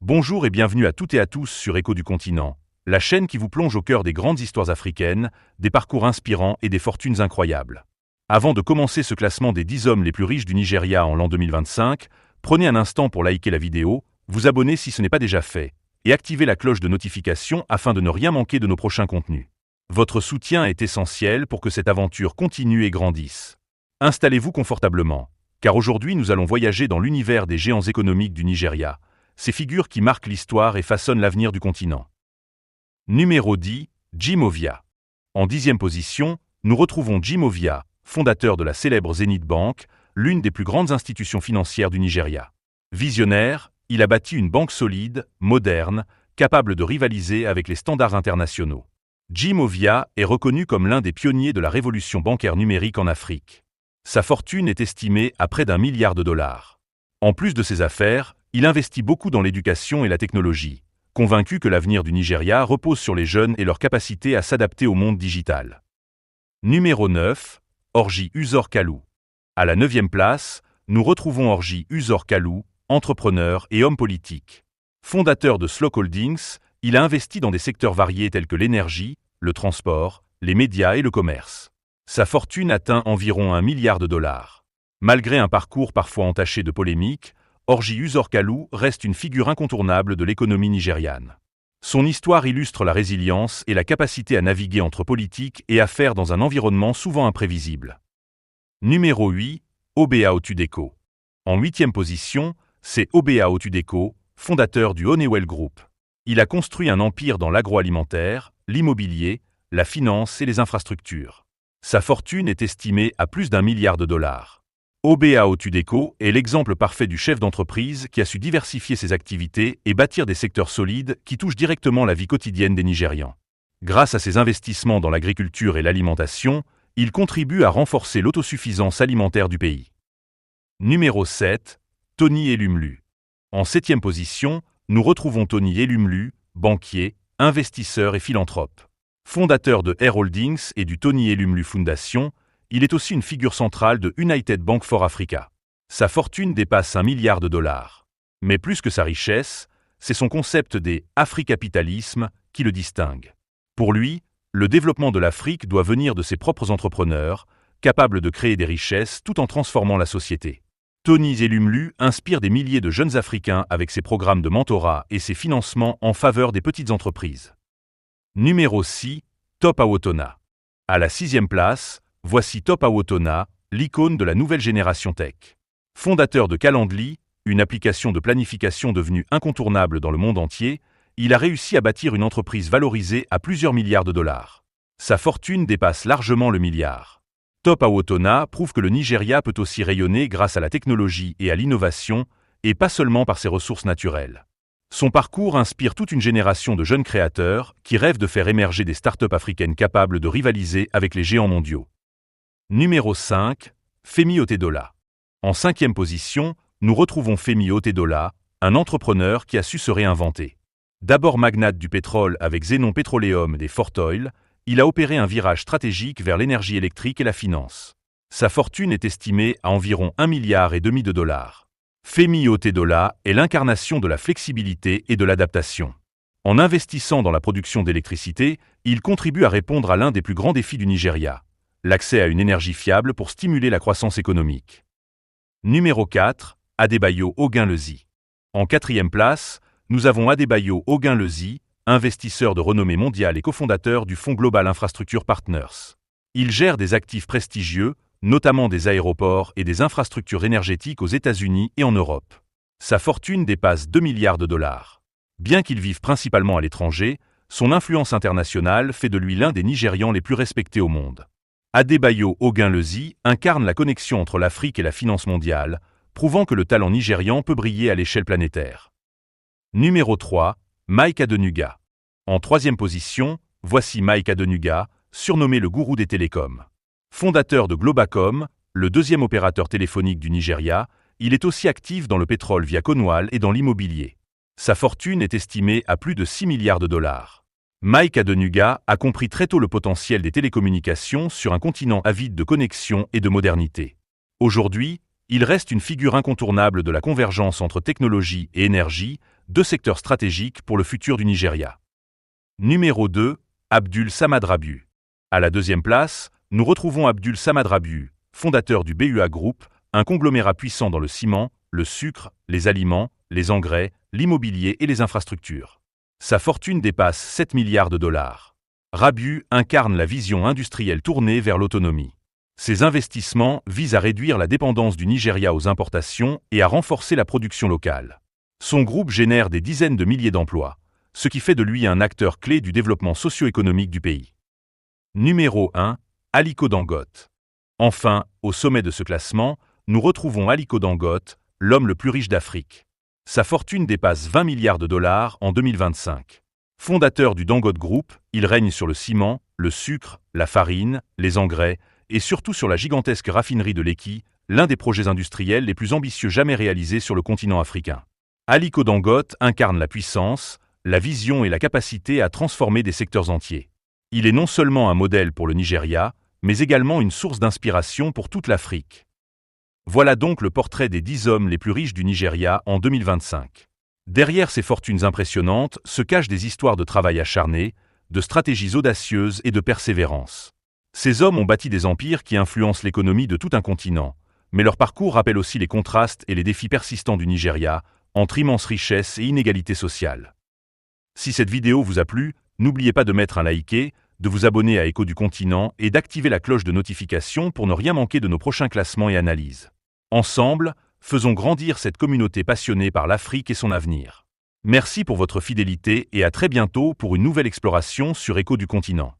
Bonjour et bienvenue à toutes et à tous sur Écho du Continent, la chaîne qui vous plonge au cœur des grandes histoires africaines, des parcours inspirants et des fortunes incroyables. Avant de commencer ce classement des 10 hommes les plus riches du Nigeria en l'an 2025, prenez un instant pour liker la vidéo, vous abonner si ce n'est pas déjà fait, et activer la cloche de notification afin de ne rien manquer de nos prochains contenus. Votre soutien est essentiel pour que cette aventure continue et grandisse. Installez-vous confortablement, car aujourd'hui nous allons voyager dans l'univers des géants économiques du Nigeria, ces figures qui marquent l'histoire et façonnent l'avenir du continent. Numéro 10, Jim Ovia. En 10e position, nous retrouvons Jim Ovia, fondateur de la célèbre Zenith Bank, l'une des plus grandes institutions financières du Nigeria. Visionnaire, il a bâti une banque solide, moderne, capable de rivaliser avec les standards internationaux. Jim Ovia est reconnu comme l'un des pionniers de la révolution bancaire numérique en Afrique. Sa fortune est estimée à près d'1 milliard de dollars. En plus de ses affaires, il investit beaucoup dans l'éducation et la technologie, convaincu que l'avenir du Nigeria repose sur les jeunes et leur capacité à s'adapter au monde digital. Numéro 9, Orji Uzor Kalu. À la 9e place, nous retrouvons Orji Uzor Kalu, entrepreneur et homme politique. Fondateur de Slock Holdings, il a investi dans des secteurs variés tels que l'énergie, le transport, les médias et le commerce. Sa fortune atteint environ 1 milliard de dollars. Malgré un parcours parfois entaché de polémiques, Orji Uzor Kalu reste une figure incontournable de l'économie nigériane. Son histoire illustre la résilience et la capacité à naviguer entre politique et affaires dans un environnement souvent imprévisible. Numéro 8, Oba Otudeko. En 8e position, c'est Oba Otudeko, fondateur du Honeywell Group. Il a construit un empire dans l'agroalimentaire, l'immobilier, la finance et les infrastructures. Sa fortune est estimée à plus d'1 milliard de dollars. Oba Otudeko est l'exemple parfait du chef d'entreprise qui a su diversifier ses activités et bâtir des secteurs solides qui touchent directement la vie quotidienne des Nigérians. Grâce à ses investissements dans l'agriculture et l'alimentation, il contribue à renforcer l'autosuffisance alimentaire du pays. Numéro 7, Tony Elumelu. En 7e position, nous retrouvons Tony Elumelu, banquier, investisseur et philanthrope. Fondateur de Air Holdings et du Tony Elumelu Foundation, il est aussi une figure centrale de United Bank for Africa. Sa fortune dépasse 1 milliard de dollars. Mais plus que sa richesse, c'est son concept des africapitalisme qui le distingue. Pour lui, le développement de l'Afrique doit venir de ses propres entrepreneurs, capables de créer des richesses tout en transformant la société. Tony Elumelu inspire des milliers de jeunes Africains avec ses programmes de mentorat et ses financements en faveur des petites entreprises. Numéro 6, Top Awotona. À la 6e place, voici Top Awotona, l'icône de la nouvelle génération tech. Fondateur de Calendly, une application de planification devenue incontournable dans le monde entier, il a réussi à bâtir une entreprise valorisée à plusieurs milliards de dollars. Sa fortune dépasse largement le milliard. Top Awotona prouve que le Nigeria peut aussi rayonner grâce à la technologie et à l'innovation, et pas seulement par ses ressources naturelles. Son parcours inspire toute une génération de jeunes créateurs qui rêvent de faire émerger des startups africaines capables de rivaliser avec les géants mondiaux. Numéro 5, Femi Otedola. En 5e position, nous retrouvons Femi Otedola, un entrepreneur qui a su se réinventer. D'abord magnate du pétrole avec Zenon Petroleum et Fort Oil, il a opéré un virage stratégique vers l'énergie électrique et la finance. Sa fortune est estimée à environ 1,5 milliard de dollars. Femi Otedola est l'incarnation de la flexibilité et de l'adaptation. En investissant dans la production d'électricité, il contribue à répondre à l'un des plus grands défis du Nigeria, l'accès à une énergie fiable pour stimuler la croissance économique. Numéro 4, Adebayo Ogunlesi. En 4e place, nous avons Adebayo Ogunlesi, investisseur de renommée mondiale et cofondateur du Fonds Global Infrastructure Partners. Il gère des actifs prestigieux, notamment des aéroports et des infrastructures énergétiques aux États-Unis et en Europe. Sa fortune dépasse 2 milliards de dollars. Bien qu'il vive principalement à l'étranger, son influence internationale fait de lui l'un des Nigérians les plus respectés au monde. Adebayo Ogunlesi incarne la connexion entre l'Afrique et la finance mondiale, prouvant que le talent nigérian peut briller à l'échelle planétaire. Numéro 3, Mike Adenuga. En 3e position, voici Mike Adenuga, surnommé le gourou des télécoms. Fondateur de Globacom, le 2e opérateur téléphonique du Nigeria, il est aussi actif dans le pétrole via Conwal et dans l'immobilier. Sa fortune est estimée à plus de 6 milliards de dollars. Mike Adenuga a compris très tôt le potentiel des télécommunications sur un continent avide de connexion et de modernité. Aujourd'hui, Il reste une figure incontournable de la convergence entre technologie et énergie, deux secteurs stratégiques pour le futur du Nigeria. Numéro 2, Abdul Samad Rabiu. À la deuxième place, nous retrouvons Abdul Samad Rabiu, fondateur du BUA Group, un conglomérat puissant dans le ciment, le sucre, les aliments, les engrais, l'immobilier et les infrastructures. Sa fortune dépasse 7 milliards de dollars. Rabiu incarne la vision industrielle tournée vers l'autonomie. Ses investissements visent à réduire la dépendance du Nigeria aux importations et à renforcer la production locale. Son groupe génère des dizaines de milliers d'emplois, ce qui fait de lui un acteur clé du développement socio-économique du pays. Numéro 1, Aliko Dangote. Enfin, au sommet de ce classement, nous retrouvons Aliko Dangote, l'homme le plus riche d'Afrique. Sa fortune dépasse 20 milliards de dollars en 2025. Fondateur du Dangote Group, il règne sur le ciment, le sucre, la farine, les engrais et surtout sur la gigantesque raffinerie de Lekki, l'un des projets industriels les plus ambitieux jamais réalisés sur le continent africain. Aliko Dangote incarne la puissance, la vision et la capacité à transformer des secteurs entiers. Il est non seulement un modèle pour le Nigeria, mais également une source d'inspiration pour toute l'Afrique. Voilà donc le portrait des 10 hommes les plus riches du Nigeria en 2025. Derrière ces fortunes impressionnantes se cachent des histoires de travail acharné, de stratégies audacieuses et de persévérance. Ces hommes ont bâti des empires qui influencent l'économie de tout un continent, mais leur parcours rappelle aussi les contrastes et les défis persistants du Nigeria, entre immense richesse et inégalité sociale. Si cette vidéo vous a plu, n'oubliez pas de mettre un like, de vous abonner à Écho du Continent et d'activer la cloche de notification pour ne rien manquer de nos prochains classements et analyses. Ensemble, faisons grandir cette communauté passionnée par l'Afrique et son avenir. Merci pour votre fidélité et à très bientôt pour une nouvelle exploration sur Écho du Continent.